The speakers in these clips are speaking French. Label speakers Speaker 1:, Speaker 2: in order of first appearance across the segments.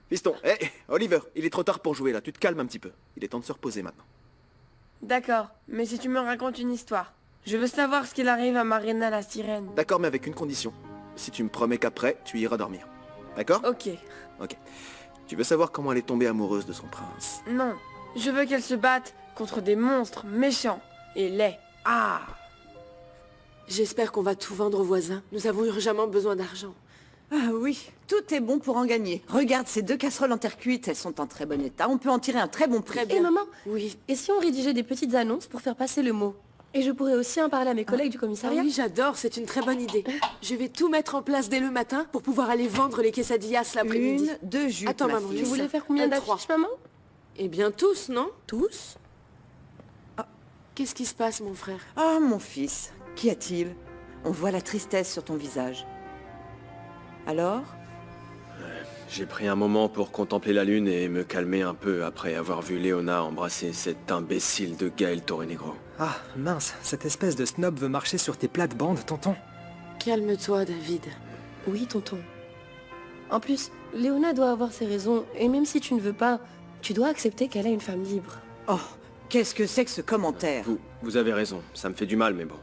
Speaker 1: Fiston, hé, Oliver, il est trop tard pour jouer là, tu te calmes un petit peu. Il est temps de se reposer maintenant.
Speaker 2: D'accord, mais si tu me racontes une histoire, je veux savoir ce qu'il arrive à Marina la sirène.
Speaker 1: D'accord, mais avec une condition. Si tu me promets qu'après, tu iras dormir. D'accord?
Speaker 2: Ok.
Speaker 1: Ok. Tu veux savoir comment elle est tombée amoureuse de son prince?
Speaker 2: Non, je veux qu'elle se batte contre des monstres méchants et laids.
Speaker 1: Ah!
Speaker 3: J'espère qu'on va tout vendre aux voisins. Nous avons urgemment besoin d'argent.
Speaker 4: Ah oui, tout est bon pour en gagner. Regarde ces 2 casseroles en terre cuite, elles sont en très bon état. On peut en tirer un très bon prix.
Speaker 3: Très
Speaker 5: Et
Speaker 3: bien.
Speaker 5: maman,
Speaker 3: Oui.
Speaker 5: et si on rédigeait des petites annonces pour faire passer le mot? Et je pourrais aussi en parler à mes collègues du
Speaker 3: Ah
Speaker 5: commissariat.
Speaker 3: oui, j'adore, c'est une très bonne idée. Je vais tout mettre en place dès le matin pour pouvoir aller vendre les quesadillas l'après-midi.
Speaker 4: 1, 2 jupes,
Speaker 3: Attends,
Speaker 4: ma
Speaker 3: maman,
Speaker 4: fille.
Speaker 5: Tu voulais faire combien
Speaker 3: 3.
Speaker 5: d'affiches, maman?
Speaker 3: Eh bien tous, non?
Speaker 5: Tous?
Speaker 3: Qu'est-ce qui se passe, mon frère?
Speaker 4: Ah, mon fils, qu'y a-t-il? On voit la tristesse sur ton visage. Alors?
Speaker 6: J'ai pris un moment pour contempler la lune et me calmer un peu après avoir vu Léona embrasser cet imbécile de Gaël Torrenegro.
Speaker 7: Ah, mince, cette espèce de snob veut marcher sur tes plates-bandes, tonton.
Speaker 3: Calme-toi, David.
Speaker 5: Oui, tonton. En plus, Léona doit avoir ses raisons, et même si tu ne veux pas, tu dois accepter qu'elle a une femme libre.
Speaker 4: Oh, qu'est-ce que c'est que ce commentaire?
Speaker 6: Vous avez raison, ça me fait du mal, mais bon.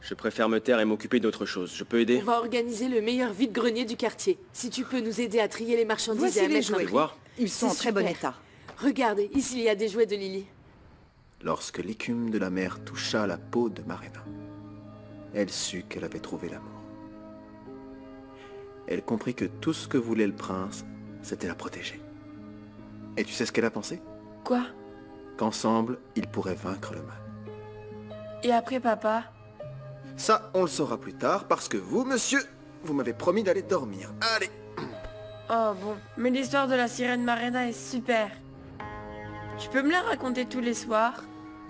Speaker 6: Je préfère me taire et m'occuper d'autre chose. Je peux aider?
Speaker 3: On va organiser le meilleur vide-grenier du quartier. Si tu peux nous aider à trier les marchandises
Speaker 4: Voici
Speaker 3: et à
Speaker 4: les
Speaker 3: mettre un
Speaker 4: jouets.
Speaker 3: prix.
Speaker 6: Voir?
Speaker 4: Ils sont en
Speaker 3: C'est
Speaker 4: très bon
Speaker 3: super.
Speaker 4: état.
Speaker 3: Regarde, ici il y a des jouets de Lily.
Speaker 1: Lorsque l'écume de la mer toucha la peau de Marina, elle sut qu'elle avait trouvé l'amour. Elle comprit que tout ce que voulait le prince, c'était la protéger. Et tu sais ce qu'elle a pensé?
Speaker 2: Quoi?
Speaker 1: Qu'ensemble, ils pourraient vaincre le mal.
Speaker 2: Et après papa?
Speaker 1: Ça, on le saura plus tard, parce que vous, monsieur, vous m'avez promis d'aller dormir. Allez!
Speaker 2: Oh bon, mais l'histoire de la sirène Marina est super. Tu peux me la raconter tous les soirs?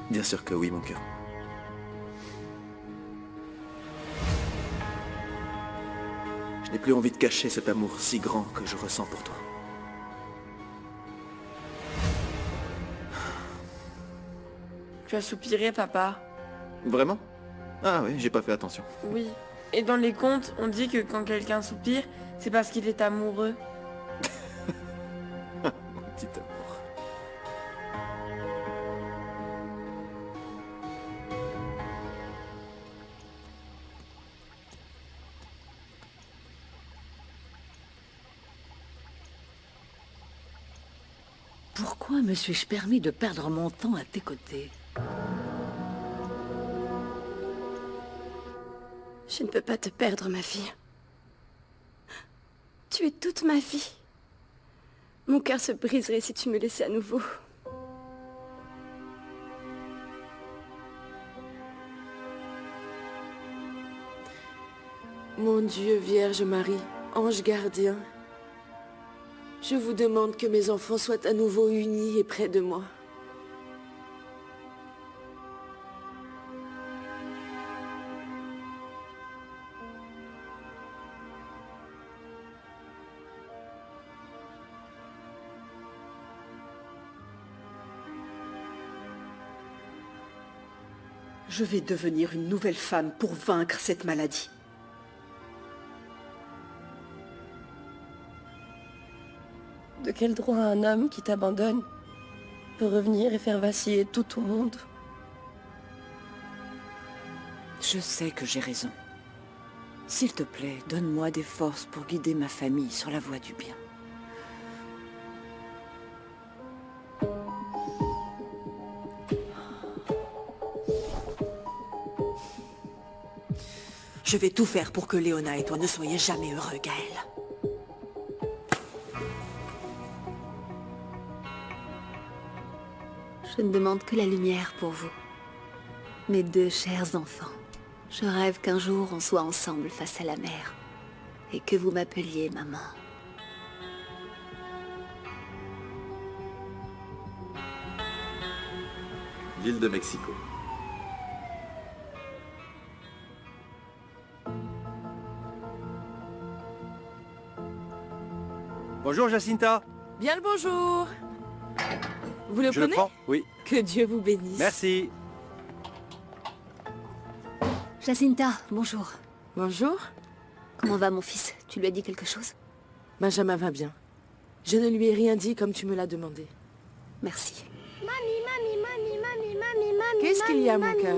Speaker 1: Bien sûr que oui, mon cœur. Je n'ai plus envie de cacher cet amour si grand que je ressens pour toi.
Speaker 2: Tu as soupiré, papa.
Speaker 1: Vraiment? Ah oui, j'ai pas fait attention.
Speaker 2: Oui. Et dans les contes, on dit que quand quelqu'un soupire, c'est parce qu'il est amoureux.
Speaker 1: Mon petit amour.
Speaker 8: Pourquoi me suis-je permis de perdre mon temps à tes côtés?
Speaker 5: Je ne peux pas te perdre, ma fille. Tu es toute ma vie. Mon cœur se briserait si tu me laissais à nouveau.
Speaker 3: Mon Dieu, Vierge Marie, ange gardien, je vous demande que mes enfants soient à nouveau unis et près de moi.
Speaker 4: Je vais devenir une nouvelle femme pour vaincre cette maladie.
Speaker 5: De quel droit un homme qui t'abandonne peut revenir et faire vaciller tout ton monde?
Speaker 4: Je sais que j'ai raison. S'il te plaît, donne-moi des forces pour guider ma famille sur la voie du bien.
Speaker 9: Je vais tout faire pour que Léona et toi ne soyez jamais heureux, Gaël.
Speaker 10: Je ne demande que la lumière pour vous. Mes 2 chers enfants. Je rêve qu'un jour on soit ensemble face à la mer. Et que vous m'appeliez maman.
Speaker 11: Ville de Mexico.
Speaker 7: Bonjour, Jacinta.
Speaker 3: Bien le bonjour. Vous le
Speaker 7: Je le
Speaker 3: prenez?
Speaker 7: prends, oui.
Speaker 3: Que Dieu vous bénisse.
Speaker 7: Merci.
Speaker 10: Jacinta, bonjour.
Speaker 3: Bonjour.
Speaker 10: Comment va mon fils? Tu lui as dit quelque chose?
Speaker 3: Benjamin va bien. Je ne lui ai rien dit comme tu me l'as demandé.
Speaker 10: Merci.
Speaker 3: Qu'est-ce qu'il y a, mon cœur?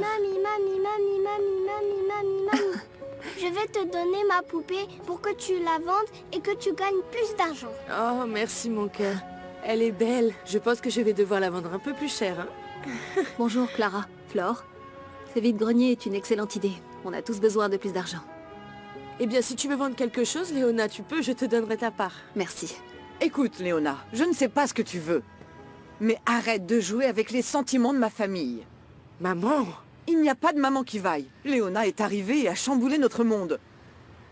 Speaker 12: Je vais te donner ma poupée pour que tu la vendes et que tu gagnes plus d'argent.
Speaker 3: Oh, merci, mon cœur. Elle est belle. Je pense que je vais devoir la vendre un peu plus cher, hein.
Speaker 10: Bonjour Clara. Flore. Ce vide-grenier est une excellente idée. On a tous besoin de plus d'argent.
Speaker 3: Eh bien, si tu veux vendre quelque chose, Léona, tu peux, je te donnerai ta part.
Speaker 10: Merci.
Speaker 13: Écoute, Léona, je ne sais pas ce que tu veux. Mais arrête de jouer avec les sentiments de ma famille.
Speaker 3: Maman!
Speaker 13: Il n'y a pas de maman qui vaille. Léona est arrivée et a chamboulé notre monde.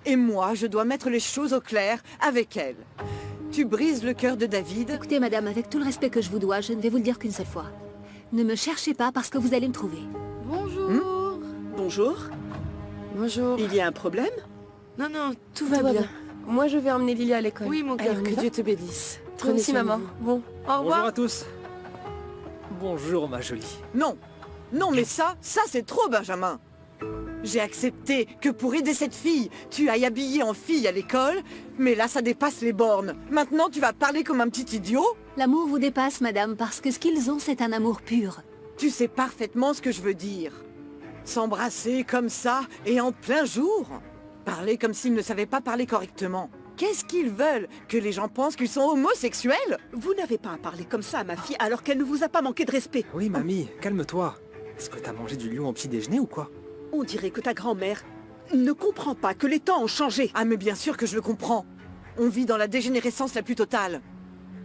Speaker 13: Et moi, je dois mettre les choses au clair avec elle. Tu brises le cœur de David.
Speaker 10: Écoutez, madame, avec tout le respect que je vous dois, je ne vais vous le dire qu'une seule fois. Ne me cherchez pas parce que vous allez me trouver.
Speaker 5: Bonjour.
Speaker 14: Bonjour.
Speaker 3: Bonjour.
Speaker 14: Il y a un problème?
Speaker 3: Non, non, tout va bien.
Speaker 5: Moi, je vais emmener Lily à l'école.
Speaker 3: Oui, mon
Speaker 5: Allez,
Speaker 3: cœur,
Speaker 5: on y
Speaker 3: que
Speaker 5: va.
Speaker 3: Dieu te bénisse.
Speaker 5: Toi aussi,
Speaker 3: soin de
Speaker 5: maman.
Speaker 3: vous.
Speaker 5: Bon, au revoir.
Speaker 7: Bonjour à tous. Bonjour, ma jolie.
Speaker 13: Non. Non, mais ça c'est trop, Benjamin. J'ai accepté que pour aider cette fille, tu ailles habillée en fille à l'école, mais là, ça dépasse les bornes. Maintenant, tu vas parler comme un petit idiot?
Speaker 10: L'amour vous dépasse, madame, parce que ce qu'ils ont, c'est un amour pur.
Speaker 13: Tu sais parfaitement ce que je veux dire. S'embrasser comme ça et en plein jour. Parler comme s'ils ne savaient pas parler correctement. Qu'est-ce qu'ils veulent? Que les gens pensent qu'ils sont homosexuels?
Speaker 14: Vous n'avez pas à parler comme ça à ma fille alors qu'elle ne vous a pas manqué de respect.
Speaker 7: Oui, mamie, calme-toi. Est-ce que t'as mangé du lion au petit déjeuner ou quoi?
Speaker 14: On dirait que ta grand-mère ne comprend pas que les temps ont changé.
Speaker 13: Ah mais bien sûr que je le comprends. On vit dans la dégénérescence la plus totale.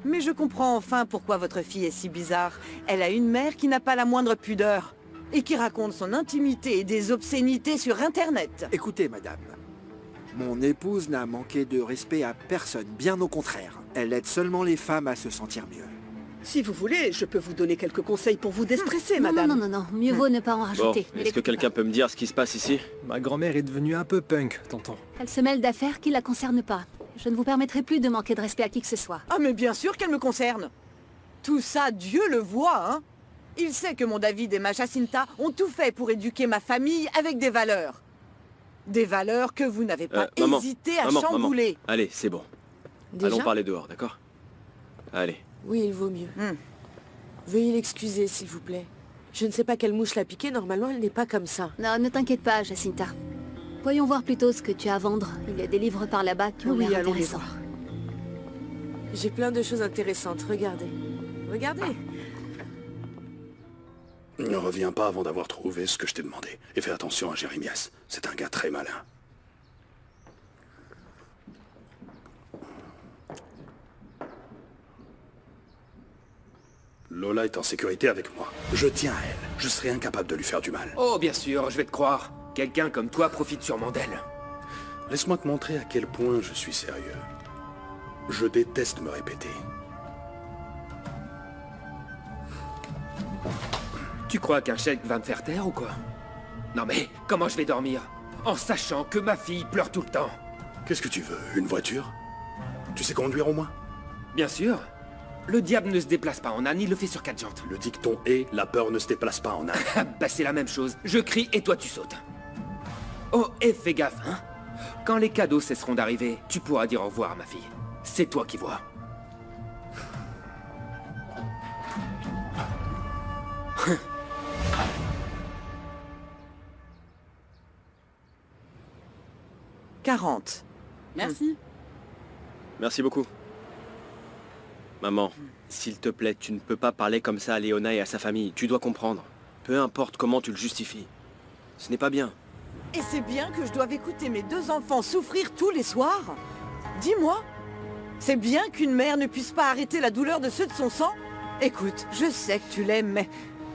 Speaker 13: Mais je comprends enfin pourquoi votre fille est si bizarre. Elle a une mère qui n'a pas la moindre pudeur. Et qui raconte son intimité et des obscénités sur Internet.
Speaker 15: Écoutez, madame. Mon épouse n'a manqué de respect à personne, bien au contraire. Elle aide seulement les femmes à se sentir mieux.
Speaker 14: Si vous voulez, je peux vous donner quelques conseils pour vous déstresser,
Speaker 10: Non,
Speaker 14: madame.
Speaker 10: non, mieux vaut ne pas en
Speaker 6: Bon,
Speaker 10: rajouter.
Speaker 6: est-ce que quelqu'un peut me dire ce qui se passe ici?
Speaker 7: Ma grand-mère est devenue un peu punk, tonton.
Speaker 10: Elle se mêle d'affaires qui la concernent pas. Je ne vous permettrai plus de manquer de respect à qui que ce soit.
Speaker 13: Ah mais bien sûr qu'elle me concerne. Tout ça, Dieu le voit, hein. Il sait que mon David et ma Jacinta ont tout fait pour éduquer ma famille avec des valeurs. Des valeurs que vous n'avez pas
Speaker 6: Maman,
Speaker 13: hésité à
Speaker 6: maman.
Speaker 13: chambouler.
Speaker 6: Allez, c'est bon.
Speaker 3: Déjà?
Speaker 6: Allons parler dehors, d'accord? Allez.
Speaker 3: Oui, il vaut mieux. Veuillez l'excuser, s'il vous plaît. Je ne sais pas quelle mouche l'a piqué, normalement elle n'est pas comme ça.
Speaker 10: Non, ne t'inquiète pas, Jacinta. Voyons voir plutôt ce que tu as à vendre. Il y a des livres par là-bas qui ont
Speaker 3: Oui,
Speaker 10: l'air
Speaker 3: allons les
Speaker 10: intéressants.
Speaker 3: voir. J'ai plein de choses intéressantes, regardez. Regardez.
Speaker 16: Ne reviens pas avant d'avoir trouvé ce que je t'ai demandé. Et fais attention à Jérémias. C'est un gars très malin. Lola est en sécurité avec moi. Je tiens à elle. Je serai incapable de lui faire du mal.
Speaker 17: Oh, bien sûr, je vais te croire. Quelqu'un comme toi profite sûrement d'elle.
Speaker 16: Laisse-moi te montrer à quel point je suis sérieux. Je déteste me répéter.
Speaker 17: Tu crois qu'un chèque va me faire taire ou quoi? Non mais, comment je vais dormir? En sachant que ma fille pleure tout le temps.
Speaker 16: Qu'est-ce que tu veux? Une voiture? Tu sais conduire au moins?
Speaker 17: Bien sûr. Le diable ne se déplace pas en âne, il le fait sur 4 jantes.
Speaker 16: Le dicton est « La peur ne se déplace pas en âne ».
Speaker 17: Bah c'est la même chose. Je crie et toi tu sautes. Oh, et fais gaffe, hein. Quand les cadeaux cesseront d'arriver, tu pourras dire au revoir à ma fille. C'est toi qui vois. «
Speaker 13: 40.
Speaker 14: Merci.
Speaker 6: Merci beaucoup. Maman, s'il te plaît, tu ne peux pas parler comme ça à Léona et à sa famille. Tu dois comprendre. Peu importe comment tu le justifies. Ce n'est pas bien.
Speaker 13: Et c'est bien que je doive écouter mes deux enfants souffrir tous les soirs? Dis-moi, c'est bien qu'une mère ne puisse pas arrêter la douleur de ceux de son sang? Écoute, je sais que tu l'aimes, mais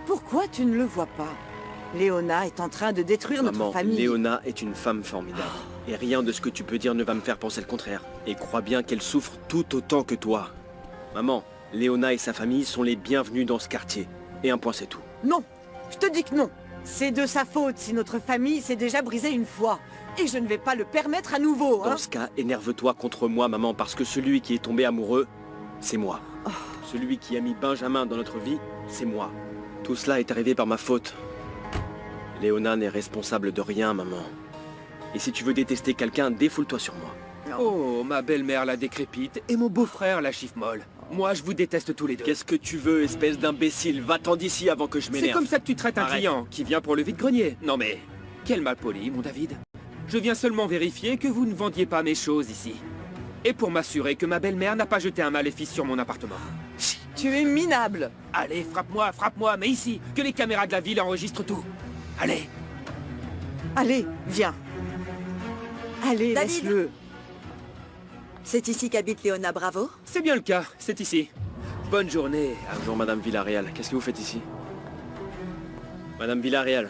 Speaker 13: pourquoi tu ne le vois pas? Léona est en train de détruire notre
Speaker 6: Maman,
Speaker 13: famille.
Speaker 6: Léona est une femme formidable. Et rien de ce que tu peux dire ne va me faire penser le contraire. Et crois bien qu'elle souffre tout autant que toi. Maman, Léona et sa famille sont les bienvenus dans ce quartier. Et un point c'est tout.
Speaker 13: Non, je te dis que non. C'est de sa faute si notre famille s'est déjà brisée une fois. Et je ne vais pas le permettre à nouveau, hein.
Speaker 6: Dans ce cas, énerve-toi contre moi, maman, parce que celui qui est tombé amoureux, c'est moi. Celui qui a mis Benjamin dans notre vie, c'est moi. Tout cela est arrivé par ma faute. Léona n'est responsable de rien, maman. Et si tu veux détester quelqu'un, défoule-toi sur moi.
Speaker 17: Oh, ma belle-mère la décrépite et mon beau-frère la chiffre molle. Moi, je vous déteste tous les deux.
Speaker 6: Qu'est-ce que tu veux, espèce d'imbécile? Va-t'en d'ici avant que je m'énerve.
Speaker 17: C'est comme ça que tu traites un
Speaker 6: Arrête.
Speaker 17: client qui vient pour le vide-grenier. Non mais, quel malpoli, mon David. Je viens seulement vérifier que vous ne vendiez pas mes choses ici. Et pour m'assurer que ma belle-mère n'a pas jeté un maléfice sur mon appartement.
Speaker 13: Tu es minable.
Speaker 17: Allez, frappe-moi, mais ici, que les caméras de la ville enregistrent tout. Allez.
Speaker 13: Allez, viens. Allez,
Speaker 9: David.
Speaker 13: laisse-le.
Speaker 9: C'est ici qu'habite Léona Bravo?
Speaker 17: C'est bien le cas, c'est ici. Bonne journée.
Speaker 6: Bonjour, Madame Villarreal. Qu'est-ce que vous faites ici? Madame Villarreal.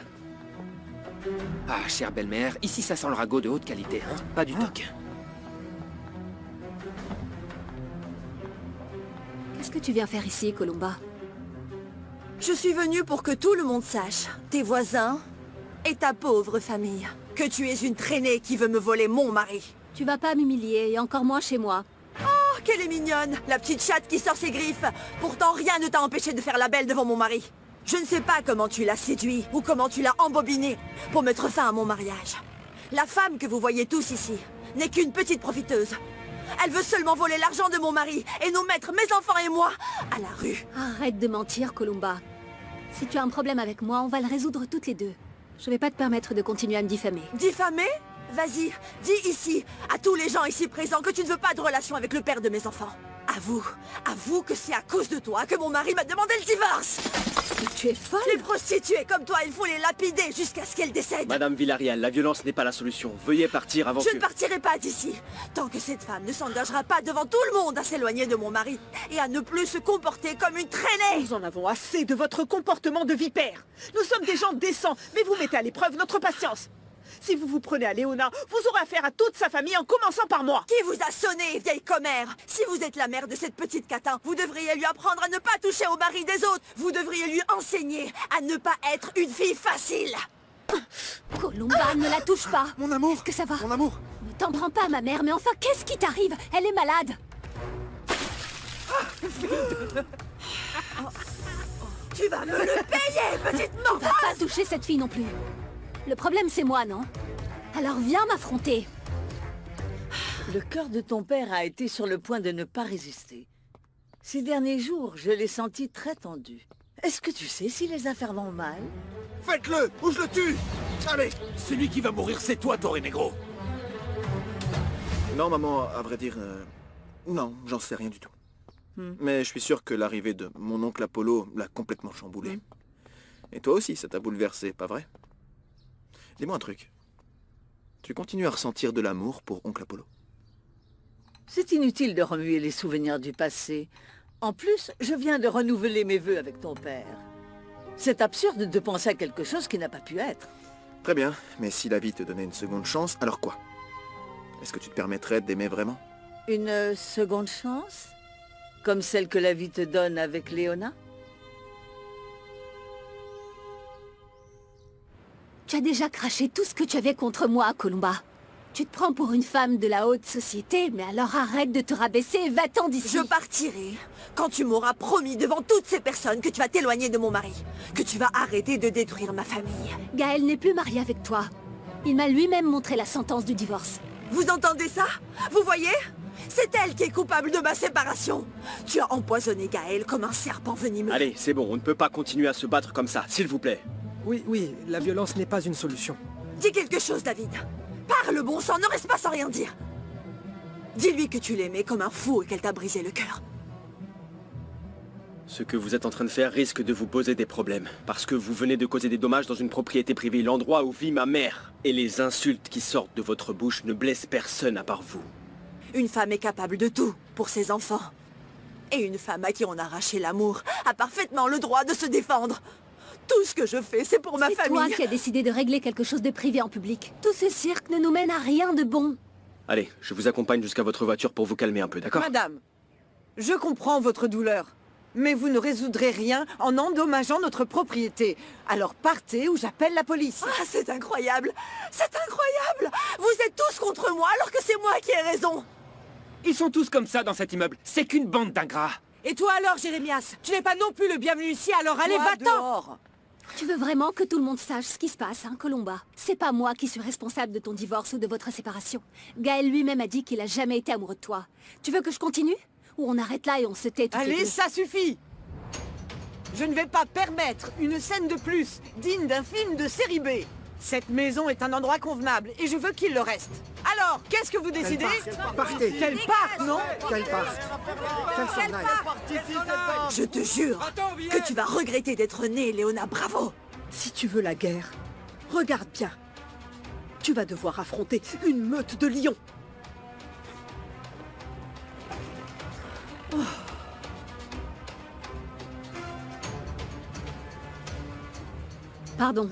Speaker 17: Ah, chère belle-mère, ici ça sent le ragot de haute qualité, hein. Pas du toc.
Speaker 10: Qu'est-ce que tu viens faire ici, Columba?
Speaker 9: Je suis venue pour que tout le monde sache, tes voisins et ta pauvre famille, que tu es une traînée qui veut me voler mon mari.
Speaker 10: Tu vas pas m'humilier, et encore moins chez moi.
Speaker 9: Oh, qu'elle est mignonne, la petite chatte qui sort ses griffes. Pourtant, rien ne t'a empêché de faire la belle devant mon mari. Je ne sais pas comment tu l'as séduit ou comment tu l'as embobiné pour mettre fin à mon mariage. La femme que vous voyez tous ici n'est qu'une petite profiteuse. Elle veut seulement voler l'argent de mon mari et nous mettre, mes enfants et moi, à la rue.
Speaker 10: Arrête de mentir, Columba. Si tu as un problème avec moi, on va le résoudre toutes les deux. Je vais pas te permettre de continuer à me diffamer.
Speaker 9: Diffamer? Vas-y, dis ici, à tous les gens ici présents, que tu ne veux pas de relation avec le père de mes enfants. Avoue que c'est à cause de toi que mon mari m'a demandé le divorce.
Speaker 10: Mais tu es folle.
Speaker 9: Les prostituées comme toi, il faut les lapider jusqu'à ce qu'elles décèdent.
Speaker 6: Madame Villarreal, la violence n'est pas la solution. Veuillez partir avant que...
Speaker 9: Je ne partirai pas d'ici, tant que cette femme ne s'engagera pas devant tout le monde à s'éloigner de mon mari et à ne plus se comporter comme une traînée.
Speaker 14: Nous en avons assez de votre comportement de vipère. Nous sommes des gens décents, mais vous mettez à l'épreuve notre patience. Si vous vous prenez à Léona, vous aurez affaire à toute sa famille en commençant par moi.
Speaker 9: Qui vous a sonné, vieille commère? Si vous êtes la mère de cette petite catin, vous devriez lui apprendre à ne pas toucher au mari des autres. Vous devriez lui enseigner à ne pas être une fille facile.
Speaker 10: Columba, ne la touche pas.
Speaker 15: Mon amour.
Speaker 10: Est-ce que ça va?
Speaker 15: Mon amour.
Speaker 10: Ne t'en prends pas, ma mère, mais enfin, qu'est-ce qui t'arrive? Elle est malade.
Speaker 9: Tu vas me le payer, petite
Speaker 10: Tu
Speaker 9: morvose.
Speaker 10: vas pas toucher cette fille non plus. Le problème, c'est moi, non? Alors viens m'affronter.
Speaker 8: Le cœur de ton père a été sur le point de ne pas résister. Ces derniers jours, je l'ai senti très tendu. Est-ce que tu sais si les affaires vont mal?
Speaker 15: Faites-le, ou je le tue. Allez.
Speaker 17: Celui qui va mourir, c'est toi, Torre Negro.
Speaker 1: Non, maman, à vrai dire, non, j'en sais rien du tout. Mais je suis sûr que l'arrivée de mon oncle Apollo l'a complètement chamboulé. Et toi aussi, ça t'a bouleversé, pas vrai? Dis-moi un truc. Tu continues à ressentir de l'amour pour oncle Apollo?
Speaker 8: C'est inutile de remuer les souvenirs du passé. En plus, je viens de renouveler mes vœux avec ton père. C'est absurde de penser à quelque chose qui n'a pas pu être.
Speaker 1: Très bien, mais si la vie te donnait une seconde chance, alors quoi? Est-ce que tu te permettrais d'aimer vraiment?
Speaker 8: Une seconde chance? Comme celle que la vie te donne avec Léona?
Speaker 10: Tu as déjà craché tout ce que tu avais contre moi, Columba. Tu te prends pour une femme de la haute société, mais alors arrête de te rabaisser et va-t'en d'ici.
Speaker 9: Je partirai quand tu m'auras promis devant toutes ces personnes que tu vas t'éloigner de mon mari, que tu vas arrêter de détruire ma famille.
Speaker 10: Gaël n'est plus marié avec toi. Il m'a lui-même montré la sentence du divorce.
Speaker 9: Vous entendez ça? Vous voyez? C'est elle qui est coupable de ma séparation. Tu as empoisonné Gaël comme un serpent venimeux.
Speaker 6: Allez, c'est bon, on ne peut pas continuer à se battre comme ça, s'il vous plaît.
Speaker 7: Oui, la violence n'est pas une solution.
Speaker 9: Dis quelque chose, David. Parle, bon sang, ne reste pas sans rien dire. Dis-lui que tu l'aimais comme un fou et qu'elle t'a brisé le cœur.
Speaker 6: Ce que vous êtes en train de faire risque de vous poser des problèmes, parce que vous venez de causer des dommages dans une propriété privée, l'endroit où vit ma mère. Et les insultes qui sortent de votre bouche ne blessent personne à part vous.
Speaker 9: Une femme est capable de tout pour ses enfants. Et une femme à qui on a arraché l'amour a parfaitement le droit de se défendre. Tout ce que je fais, c'est pour ma famille.
Speaker 10: C'est toi qui as décidé de régler quelque chose de privé en public. Tout ce cirque ne nous mène à rien de bon.
Speaker 6: Allez, je vous accompagne jusqu'à votre voiture pour vous calmer un peu, d'accord?
Speaker 13: Madame, je comprends votre douleur, mais vous ne résoudrez rien en endommageant notre propriété. Alors partez ou j'appelle la police.
Speaker 9: Ah, c'est incroyable. C'est incroyable. Vous êtes tous contre moi alors que c'est moi qui ai raison.
Speaker 17: Ils sont tous comme ça dans cet immeuble. C'est qu'une bande d'ingrats.
Speaker 13: Et toi alors, Jérémias? Tu n'es pas non plus le bienvenu ici, alors allez, va-t'en!
Speaker 10: Tu veux vraiment que tout le monde sache ce qui se passe, hein, Colomba? C'est pas moi qui suis responsable de ton divorce ou de votre séparation. Gaël lui-même a dit qu'il a jamais été amoureux de toi. Tu veux que je continue? Ou on arrête là et on se tait toutes les
Speaker 13: Allez,
Speaker 10: deux?
Speaker 13: ça suffit! Je ne vais pas permettre une scène de plus, digne d'un film de série B. Cette maison est un endroit convenable, et je veux qu'il le reste. Alors, qu'est-ce que vous décidez?
Speaker 15: Partez.
Speaker 13: Qu'elle parte, non?
Speaker 15: Qu'elle parte. Qu'elle s'en aille.
Speaker 9: Je te jure que tu vas regretter d'être née, Léona Bravo.
Speaker 14: Si tu veux la guerre, regarde bien. Tu vas devoir affronter une meute de lions.
Speaker 10: Pardon.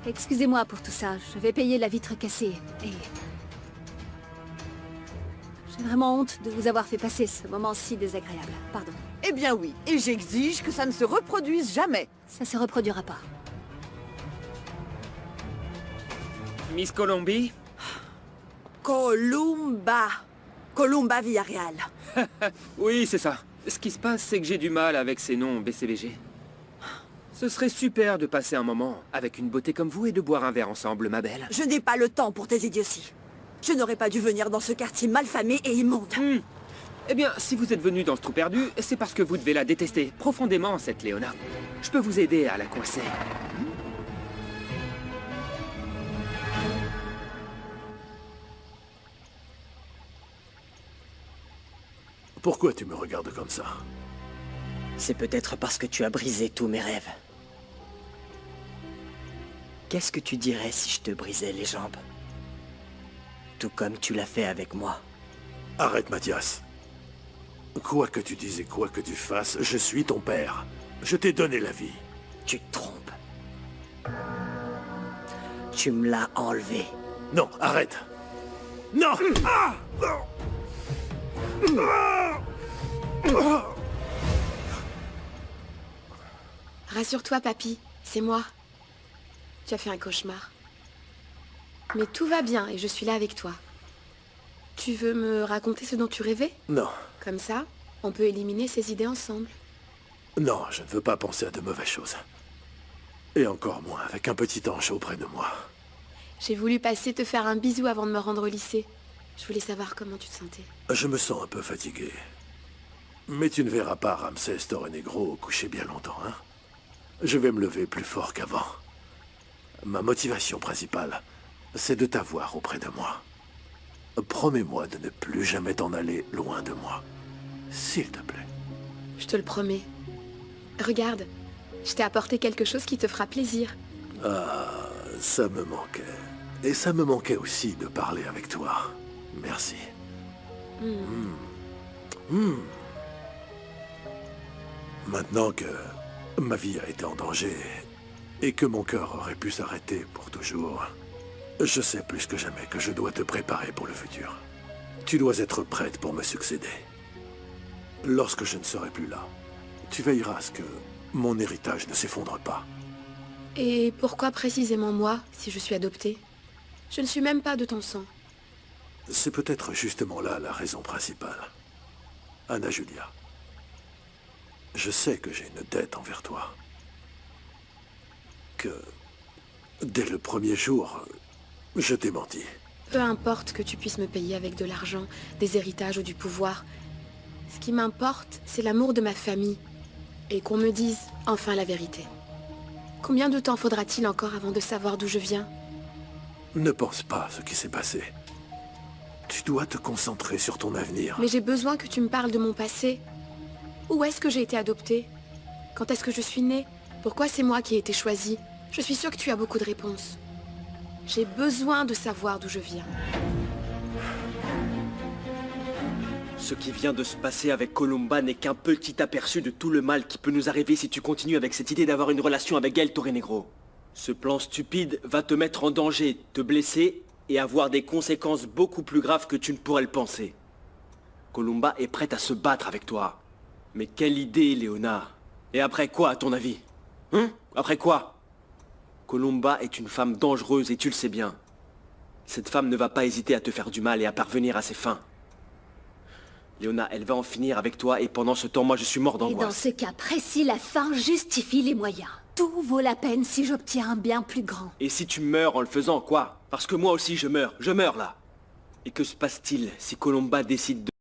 Speaker 10: Excusez-moi pour tout ça. Je vais payer la vitre cassée. Et... j'ai vraiment honte de vous avoir fait passer ce moment si désagréable. Pardon.
Speaker 13: Eh bien oui, et j'exige que ça ne se reproduise jamais.
Speaker 10: Ça se reproduira pas.
Speaker 17: Miss Colombie?
Speaker 9: Columba. Columba Villarreal.
Speaker 17: Oui, c'est ça. Ce qui se passe, c'est que j'ai du mal avec ces noms BCBG. Ce serait super de passer un moment avec une beauté comme vous et de boire un verre ensemble, ma belle.
Speaker 9: Je n'ai pas le temps pour tes idioties. Je n'aurais pas dû venir dans ce quartier malfamé et immonde.
Speaker 17: Eh bien, si vous êtes venu dans ce trou perdu, c'est parce que vous devez la détester profondément, cette Léona. Je peux vous aider à la coincer.
Speaker 16: Pourquoi tu me regardes comme ça?
Speaker 18: C'est peut-être parce que tu as brisé tous mes rêves. Qu'est-ce que tu dirais si je te brisais les jambes? Tout comme tu l'as fait avec moi.
Speaker 16: Arrête, Mathias. Quoi que tu dises et quoi que tu fasses, je suis ton père. Je t'ai donné la vie.
Speaker 18: Tu te trompes. Tu me l'as enlevé.
Speaker 16: Non, arrête. Non! Ah!
Speaker 5: Rassure-toi, papy, c'est moi. Tu as fait un cauchemar. Mais tout va bien et je suis là avec toi. Tu veux me raconter ce dont tu rêvais?
Speaker 16: Non.
Speaker 5: Comme ça, on peut éliminer ces idées ensemble.
Speaker 16: Non, je ne veux pas penser à de mauvaises choses. Et encore moins avec un petit ange auprès de moi.
Speaker 5: J'ai voulu passer te faire un bisou avant de me rendre au lycée. Je voulais savoir comment tu te sentais.
Speaker 16: Je me sens un peu fatigué. Mais tu ne verras pas Ramsès Torrenegro coucher bien longtemps, hein? Je vais me lever plus fort qu'avant. Ma motivation principale, c'est de t'avoir auprès de moi. Promets-moi de ne plus jamais t'en aller loin de moi. S'il te plaît.
Speaker 5: Je te le promets. Regarde, je t'ai apporté quelque chose qui te fera plaisir.
Speaker 16: Ah, ça me manquait. Et ça me manquait aussi de parler avec toi. Merci. Maintenant que ma vie a été en danger et que mon cœur aurait pu s'arrêter pour toujours, je sais plus que jamais que je dois te préparer pour le futur. Tu dois être prête pour me succéder. Lorsque je ne serai plus là, tu veilleras à ce que mon héritage ne s'effondre pas.
Speaker 5: Et pourquoi précisément moi, si je suis adoptée? Je ne suis même pas de ton sang.
Speaker 16: C'est peut-être justement là la raison principale. Anna Julia, je sais que j'ai une dette envers toi. Que, dès le premier jour, je t'ai menti.
Speaker 5: Peu importe que tu puisses me payer avec de l'argent, des héritages ou du pouvoir. Ce qui m'importe, c'est l'amour de ma famille. Et qu'on me dise enfin la vérité. Combien de temps faudra-t-il encore avant de savoir d'où je viens?
Speaker 16: Ne pense pas à ce qui s'est passé. Tu dois te concentrer sur ton avenir.
Speaker 5: Mais j'ai besoin que tu me parles de mon passé. Où est-ce que j'ai été adoptée? Quand est-ce que je suis née? Pourquoi c'est moi qui ai été choisie? Je suis sûre que tu as beaucoup de réponses. J'ai besoin de savoir d'où je viens.
Speaker 6: Ce qui vient de se passer avec Columba n'est qu'un petit aperçu de tout le mal qui peut nous arriver si tu continues avec cette idée d'avoir une relation avec Gaël Torrenegro. Ce plan stupide va te mettre en danger, te blesser et avoir des conséquences beaucoup plus graves que tu ne pourrais le penser. Columba est prête à se battre avec toi. Mais quelle idée, Léona. Et après quoi, à ton avis? Après quoi? Columba est une femme dangereuse et tu le sais bien. Cette femme ne va pas hésiter à te faire du mal et à parvenir à ses fins. Léona, elle va en finir avec toi et pendant ce temps, moi je suis mort
Speaker 10: Et dans
Speaker 6: d'angoisse.
Speaker 10: ce cas précis, la fin justifie les moyens. Tout vaut la peine si j'obtiens un bien plus grand.
Speaker 6: Et si tu meurs en le faisant, quoi? Parce que moi aussi je meurs là. Et que se passe-t-il si Colomba décide de...